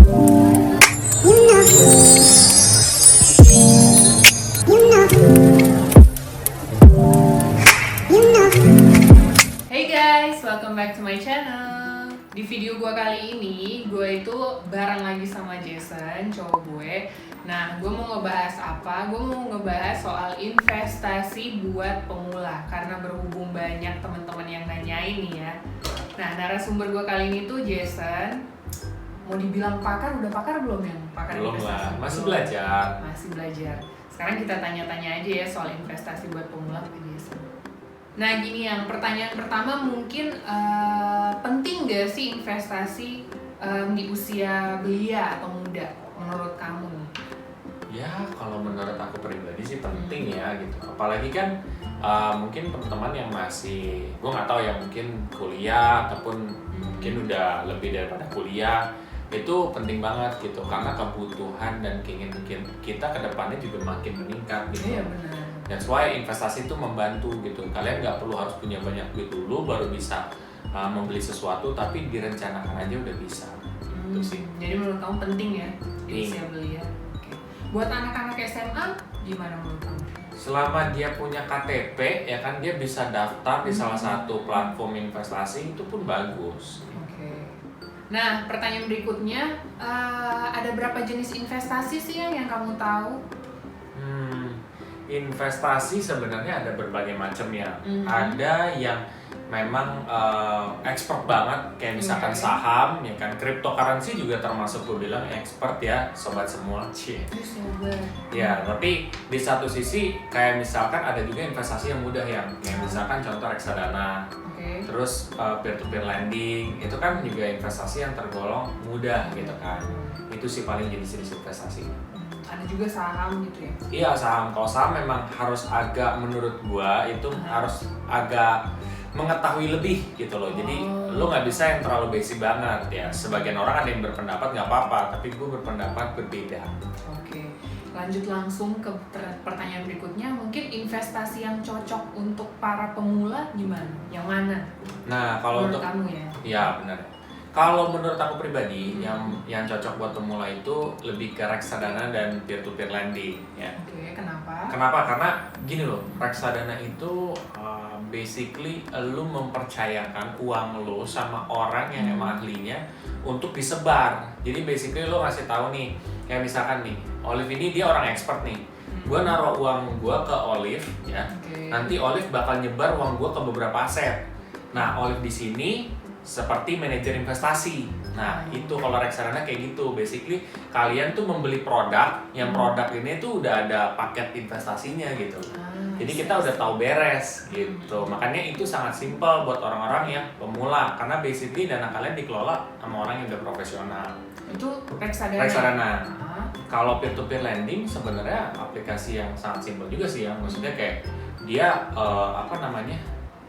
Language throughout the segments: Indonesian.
Hey guys, welcome back to my channel. Di video gue kali ini, gue itu bareng lagi sama Jason, cowok gue. Nah, gue mau ngebahas apa? Gue mau ngebahas soal investasi buat pemula. Karena berhubung banyak teman-teman yang nanyain nih ya. Nah, narasumber gue kali ini tuh Jason. Mau dibilang pakar, udah pakar belum yang pakar belum investasi? lah, masih belajar. Masih belajar. Sekarang kita tanya-tanya aja ya soal investasi buat pemula ke Jason. Nah gini, yang pertanyaan pertama mungkin penting gak sih investasi di usia belia atau muda menurut kamu? Ya kalau menurut aku pribadi sih penting ya gitu. Apalagi kan mungkin teman-teman yang masih, gue nggak tahu ya, mungkin kuliah ataupun mungkin udah lebih daripada kuliah, itu penting banget gitu. Karena kebutuhan dan keinginan kita ke depannya juga makin meningkat gitu. Iya benar. That's why investasi itu membantu gitu. Kalian nggak perlu harus punya banyak duit dulu baru bisa membeli sesuatu, tapi direncanakan aja udah bisa. Itu sih. Jadi menurut kamu penting ya di Iya. usia belia. Oke. Buat anak-anak SMA gimana menurut kamu? Selama dia punya KTP ya kan, dia bisa daftar di salah satu platform investasi, itu pun bagus. Oke. Nah pertanyaan berikutnya, ada berapa jenis investasi sih yang kamu tahu? Investasi sebenarnya ada berbagai macam ya. Ada yang memang expert banget, kayak misalkan saham, ya kan, cryptocurrency juga termasuk gue bilang expert ya, sobat semua. Cie. Ya, tapi di satu sisi kayak misalkan ada juga investasi yang mudah yang misalkan contoh reksadana, terus peer-to-peer lending, itu kan juga investasi yang tergolong mudah gitu kan. Itu sih paling jenis-jenis investasi. Ada juga saham gitu ya? Iya saham. Kalau saham memang harus agak, menurut gua itu harus agak mengetahui lebih gitu loh. Jadi lo nggak bisa yang terlalu basic banget ya. Sebagian orang ada yang berpendapat nggak apa-apa, tapi gua berpendapat berbeda. Oke, lanjut langsung ke pertanyaan berikutnya. Mungkin investasi yang cocok untuk para pemula gimana? Yang mana? Nah kalau menurut untuk kamu ya? Ya benar. Kalau menurut aku pribadi, yang cocok buat pemula itu lebih ke reksadana dan peer-to-peer lending ya. Oke, kenapa? Kenapa? Karena gini loh, reksadana itu basically lu mempercayakan uang lo sama orang yang emang ahlinya untuk disebar. Jadi basically lo ngasih tahu nih, kayak misalkan nih, Olive ini dia orang expert nih. Gue naruh uang gue ke Olive ya. Nanti Olive bakal nyebar uang gue ke beberapa aset. Nah, Olive di sini seperti manajer investasi. Nah, itu kalau reksadana kayak gitu. Basically kalian tuh membeli produk, yang produk ini tuh udah ada paket investasinya gitu. Jadi kita udah tahu beres gitu. Makanya itu sangat simpel buat orang-orang yang pemula, karena basically dana kalian dikelola sama orang yang udah profesional. Itu reksadana. Reksadana. Kalau peer-to-peer lending sebenarnya aplikasi yang sangat simpel juga sih ya. Maksudnya kayak dia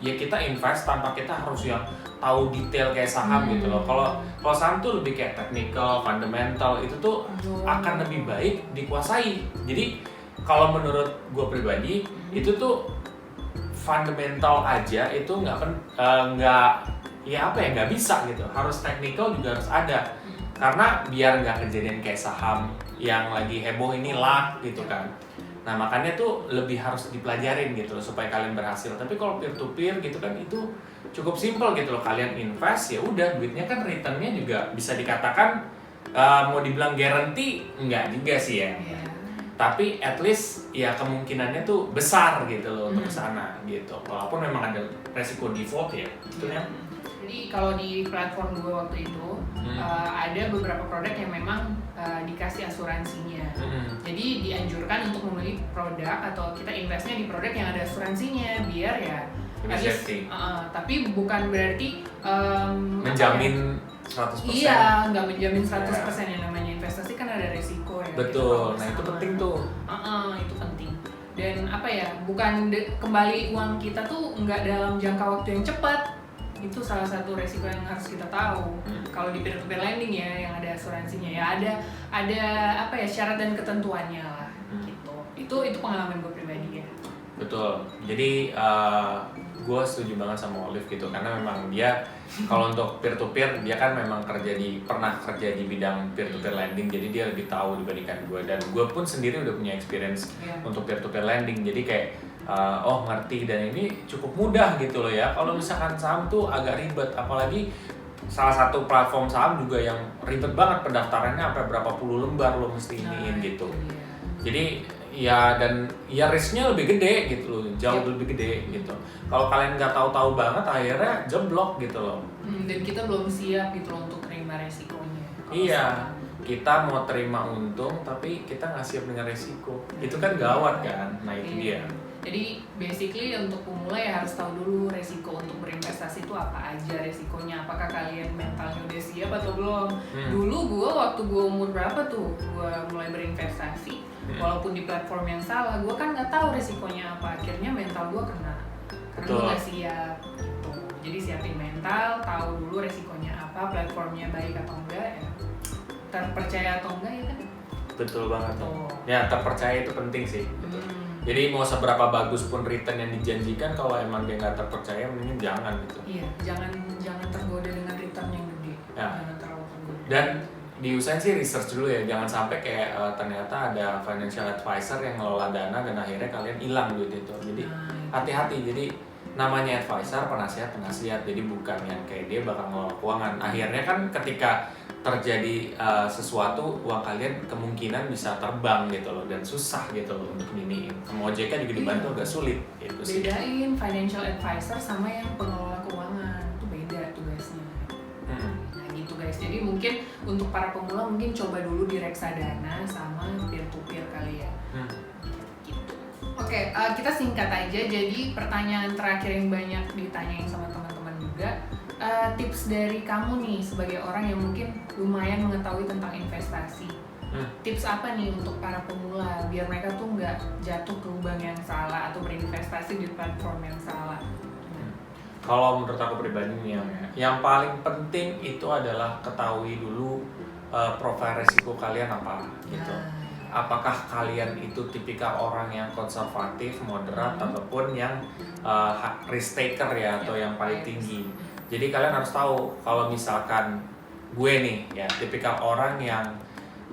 ya kita invest tanpa kita harus yang tahu detail kayak saham gitu loh. Kalau saham tuh lebih kayak technical, fundamental, itu tuh akan lebih baik dikuasai. Jadi kalau menurut gue pribadi itu tuh fundamental aja itu nggak bisa gitu. Harus technical juga harus ada. Karena biar nggak kejadian kayak saham yang lagi heboh ini gitu kan. Nah makanya tuh lebih harus dipelajarin gitu loh supaya kalian berhasil. Tapi kalau peer to peer gitu kan itu cukup simpel gitu loh. Kalian invest ya udah, duitnya kan returnnya juga bisa dikatakan mau dibilang guarantee enggak juga sih ya. Tapi at least ya kemungkinannya tuh besar gitu loh untuk kesana gitu. Walaupun memang ada resiko default ya gitu ya. Jadi kalau di platform gue waktu itu ada beberapa produk yang memang dikasih asuransinya. Jadi dianjurkan untuk membeli produk atau kita investnya di produk yang ada asuransinya biar ya safety. Tapi bukan berarti menjamin 100%. Iya, nggak menjamin 100% yang namanya investasi kan ada resiko ya. Betul. Nah itu penting tuh. Itu penting. Dan bukan kembali uang kita tuh nggak dalam jangka waktu yang cepat. Itu salah satu resiko yang harus kita tahu. Kalau di peer-to-peer lending ya yang ada asuransinya ya ada syarat dan ketentuannya lah gitu. Itu pengalaman gue pribadi ya. Betul. Jadi gue setuju banget sama Olive gitu, karena memang dia kalau untuk peer to peer dia kan memang pernah kerja di bidang peer to peer lending, jadi dia lebih tahu dibandingkan gue, dan gue pun sendiri udah punya experience untuk peer to peer lending, jadi kayak oh ngerti, dan ini cukup mudah gitu loh ya. Kalau misalkan saham tuh agak ribet, apalagi salah satu platform saham juga yang ribet banget pendaftarannya, sampai berapa puluh lembar lo mesti iniin gitu. Jadi ya, dan ya risknya lebih gede gitu loh, jauh lebih gede gitu. Kalau kalian nggak tahu-tahu banget, akhirnya jeblok gitu loh. Dan kita belum siap gitu loh untuk terima resikonya. Iya, kita mau terima untung tapi kita nggak siap dengan resiko, itu kan gawat kan. Nah itu dia. Jadi basically untuk pemula ya harus tahu dulu resiko untuk berinvestasi itu apa aja resikonya. Apakah kalian mentalnya udah siap atau belum? Dulu gue waktu gue umur berapa tuh gue mulai berinvestasi, walaupun di platform yang salah, gue kan nggak tahu resikonya apa. Akhirnya mental gue kena karena gue nggak siap gitu. Jadi siapin mental, tahu dulu resikonya apa, platformnya baik atau enggak, ya terpercaya atau enggak ya kan. Betul banget tuh. Ya terpercaya itu penting sih gitu. Jadi mau seberapa bagus pun return yang dijanjikan, kalau emang dia nggak terpercaya, mending jangan gitu. Iya, jangan tergoda dengan return yang gede. Ya. Jangan terlalu tergoda. Dan diusahain sih research dulu ya, jangan sampai kayak ternyata ada financial advisor yang ngelola dana dan akhirnya kalian hilang duit itu. Jadi hati-hati. Jadi namanya advisor, penasihat, jadi bukan yang kayak dia bakal ngelola keuangan. Akhirnya kan ketika terjadi sesuatu, uang kalian kemungkinan bisa terbang gitu loh, dan susah gitu loh untuk diniin. Sama OJK juga dibantu agak sulit gitu sih. Bedain financial advisor sama yang pengelola keuangan, itu beda tugasnya. Nah gitu guys, jadi mungkin untuk para pemula mungkin coba dulu di reksadana sama peer to peer kali ya. Gitu. Oke, kita singkat aja. Jadi pertanyaan terakhir yang banyak ditanyain sama teman-teman juga, tips dari kamu nih sebagai orang yang mungkin lumayan mengetahui tentang investasi. Tips apa nih untuk para pemula biar mereka tuh nggak jatuh ke lubang yang salah atau berinvestasi di platform yang salah? Kalau menurut aku pribadi nih, yang paling penting itu adalah ketahui dulu profil resiko kalian apa gitu. Apakah kalian itu tipikal orang yang konservatif, moderat, ataupun yang risk taker ya, atau yang paling tinggi. Jadi kalian harus tahu, kalau misalkan gue nih ya tipikal orang yang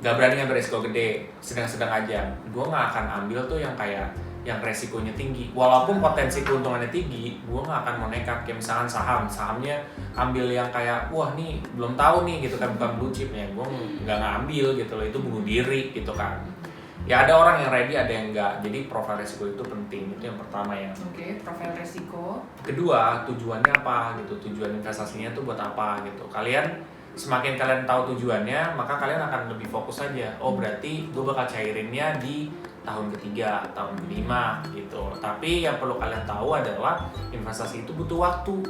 gak berani ngambil resiko gede, sedang-sedang aja, gue gak akan ambil tuh yang kayak yang resikonya tinggi. Walaupun potensi keuntungannya tinggi, gue gak akan mau nekat. Kayak misalkan sahamnya ambil yang kayak wah nih belum tahu nih gitu kan, bukan blue chip ya, gue gak ngambil gitu loh, itu bunuh diri gitu kan. Ya ada orang yang ready, ada yang enggak. Jadi profil resiko itu penting, itu yang pertama ya. Oke, profil resiko. Kedua, tujuannya apa gitu, tujuan investasinya tuh buat apa gitu. Semakin kalian tahu tujuannya, maka kalian akan lebih fokus aja. Oh berarti gue bakal cairinnya di tahun ketiga, tahun kelima gitu. Tapi yang perlu kalian tahu adalah investasi itu butuh waktu.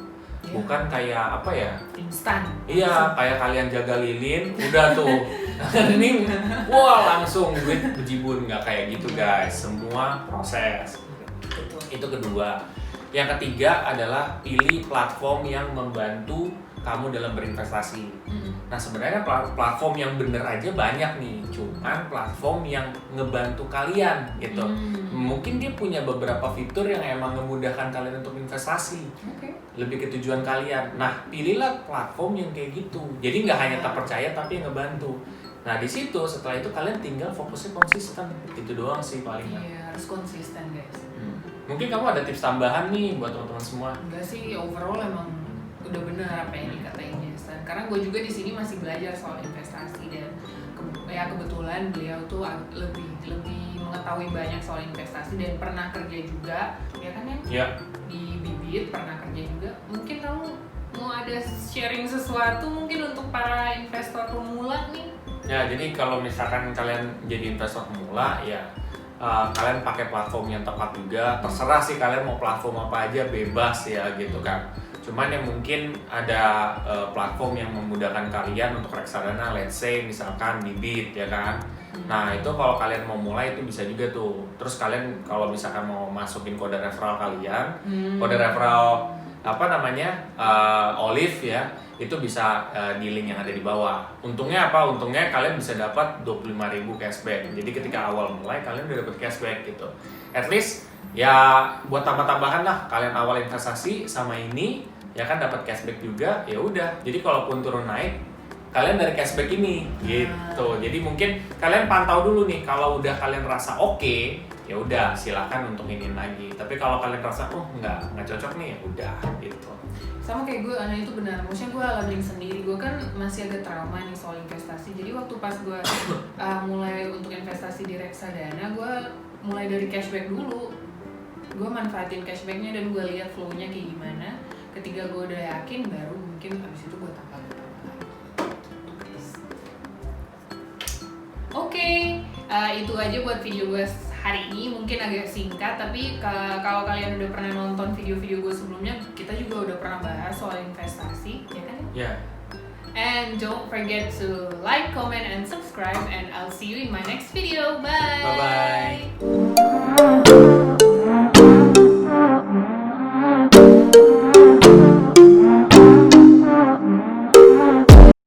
Bukan kayak apa ya? Instan. Iya, kayak kalian jaga lilin, udah tuh. Ini wah langsung duit bejibun, nggak kayak gitu guys. Semua proses. Itu kedua. Yang ketiga adalah pilih platform yang membantu kamu dalam berinvestasi. Nah sebenarnya platform yang bener aja banyak nih, cuman platform yang ngebantu kalian gitu. Mungkin dia punya beberapa fitur yang emang memudahkan kalian untuk investasi. Lebih ke tujuan kalian. Nah pilihlah platform yang kayak gitu. Jadi nggak hanya terpercaya tapi yang ngebantu. Nah di situ setelah itu kalian tinggal fokusnya konsisten. Itu doang sih paling. Iya harus konsisten guys. Mungkin kamu ada tips tambahan nih buat teman-teman semua? Enggak sih, overall emang udah benar apa yang dikatain Jason. Karena gue juga di sini masih belajar soal investasi dan kebetulan beliau tuh lebih mengetahui banyak soal investasi dan pernah kerja juga, ya kan ya? Iya. Di Bibit pernah kerja juga. Mungkin kamu mau ada sharing sesuatu mungkin untuk para investor pemula nih? Ya jadi kalau misalkan kalian jadi investor pemula ya kalian pakai platform yang tepat juga. Terserah sih kalian mau platform apa aja, bebas ya gitu kan. Cuman yang mungkin ada platform yang memudahkan kalian untuk reksadana, let's say misalkan Bibit ya kan. Nah itu kalau kalian mau mulai itu bisa juga tuh. Terus kalian kalau misalkan mau masukin kode referral kalian, kode referral Olive ya, itu bisa di link yang ada di bawah. Untungnya apa? Untungnya kalian bisa dapat 25.000 cashback. Jadi ketika awal mulai kalian udah dapat cashback gitu. At least Ya buat tambah-tambahan lah, kalian awal investasi sama ini ya kan dapat cashback juga, ya udah. Jadi kalaupun turun naik, kalian dari cashback ini gitu. Jadi mungkin kalian pantau dulu nih, kalau udah kalian rasa oke, ya udah silakan untuk ini lagi. Tapi kalau kalian rasa nggak cocok nih, ya udah gitu. Sama kayak gue, itu benar. Maksudnya gue alami sendiri, gue kan masih agak trauma nih soal investasi. Jadi waktu pas gue mulai untuk investasi di reksadana, gue mulai dari cashback dulu. Gue manfaatin cashbacknya dan gue lihat flow-nya kayak gimana. Ketika gue udah yakin, baru mungkin abis itu gue tambah. Oke, itu aja buat video gue hari ini. Mungkin agak singkat, tapi kalau kalian udah pernah nonton video-video gue sebelumnya, kita juga udah pernah bahas soal investasi, ya kan? Ya. And don't forget to like, comment, and subscribe, and I'll see you in my next video. Bye! Bye-bye.